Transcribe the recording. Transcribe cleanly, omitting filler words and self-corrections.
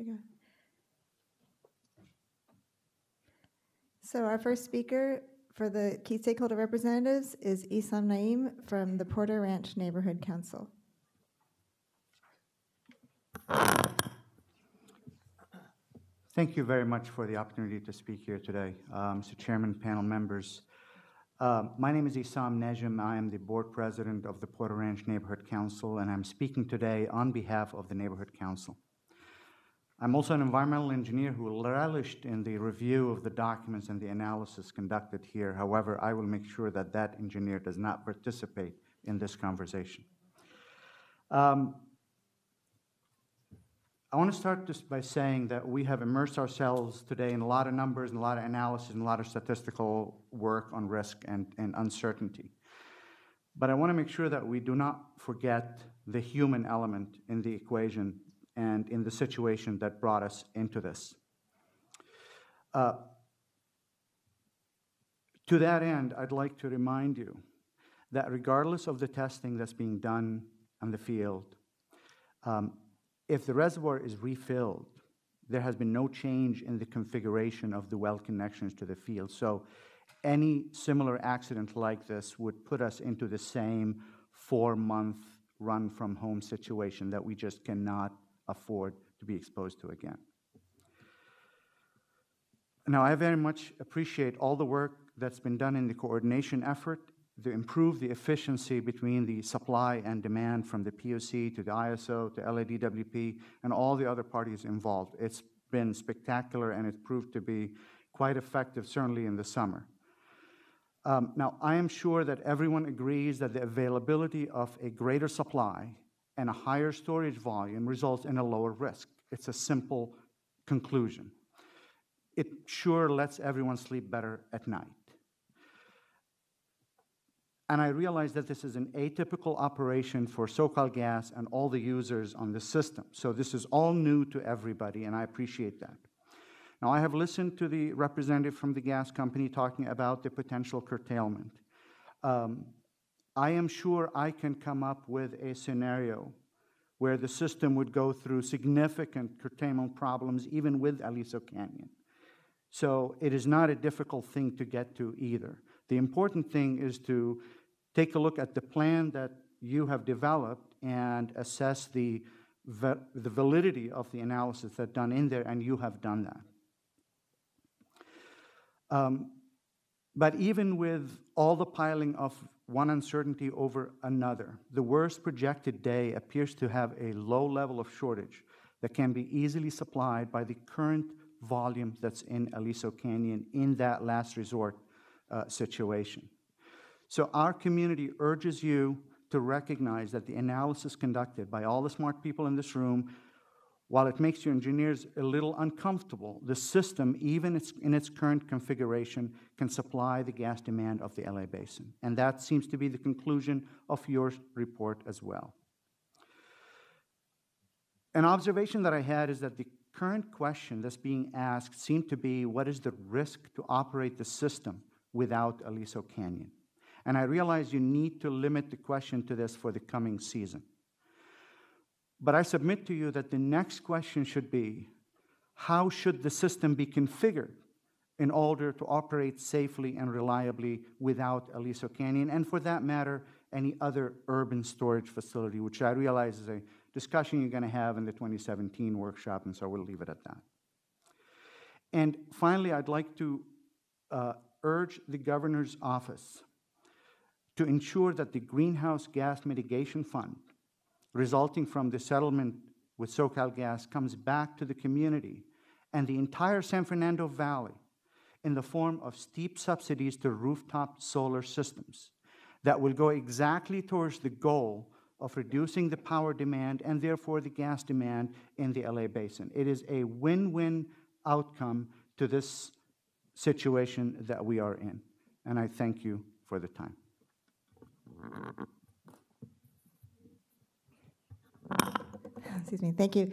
figure. So our first speaker for the key stakeholder representatives is Isam Naim from the Porter Ranch Neighborhood Council. Thank you very much for the opportunity to speak here today. Mr. Chairman, panel members. My name is Isam Najim. I am the board president of the Porter Ranch Neighborhood Council, and I'm speaking today on behalf of the Neighborhood Council. I'm also an environmental engineer who relished in the review of the documents and the analysis conducted here. However, I will make sure that that engineer does not participate in this conversation. I want to start just by saying that we have immersed ourselves today in a lot of numbers and a lot of analysis and a lot of statistical work on risk and uncertainty. But I want to make sure that we do not forget the human element in the equation and in the situation that brought us into this. To that end, I'd like to remind you that regardless of the testing that's being done in the field, if the reservoir is refilled, there has been no change in the configuration of the well connections to the field. So any similar accident like this would put us into the same 4-month run from home situation that we just cannot afford to be exposed to again. Now, I very much appreciate all the work that's been done in the coordination effort to improve the efficiency between the supply and demand from the POC to the ISO to LADWP and all the other parties involved. It's been spectacular and it proved to be quite effective, certainly in the summer. Now, I am sure that everyone agrees that the availability of a greater supply and a higher storage volume results in a lower risk. It's a simple conclusion. It sure lets everyone sleep better at night. And I realize that this is an atypical operation for SoCalGas and all the users on the system. So this is all new to everybody, and I appreciate that. Now, I have listened to the representative from the gas company talking about the potential curtailment. I am sure I can come up with a scenario where the system would go through significant curtailment problems, even with Aliso Canyon. So it is not a difficult thing to get to either. The important thing is to take a look at the plan that you have developed and assess the validity of the analysis that's done in there, and you have done that. But even with all the piling of one uncertainty over another, the worst projected day appears to have a low level of shortage that can be easily supplied by the current volume that's in Aliso Canyon in that last resort situation. So our community urges you to recognize that the analysis conducted by all the smart people in this room, while it makes your engineers a little uncomfortable, the system, even in its current configuration, can supply the gas demand of the LA Basin. And that seems to be the conclusion of your report as well. An observation that I had is that the current question that's being asked seemed to be, what is the risk to operate the system without Aliso Canyon? And I realize you need to limit the question to this for the coming season. But I submit to you that the next question should be, how should the system be configured in order to operate safely and reliably without Aliso Canyon, and for that matter, any other urban storage facility, which I realize is a discussion you're going to have in the 2017 workshop, and so we'll leave it at that. And finally, I'd like to urge the governor's office to ensure that the greenhouse gas mitigation fund resulting from the settlement with SoCalGas comes back to the community and the entire San Fernando Valley in the form of steep subsidies to rooftop solar systems that will go exactly towards the goal of reducing the power demand and therefore the gas demand in the LA Basin. It is a win-win outcome to this situation that we are in. And I thank you for the time. Excuse me, thank you.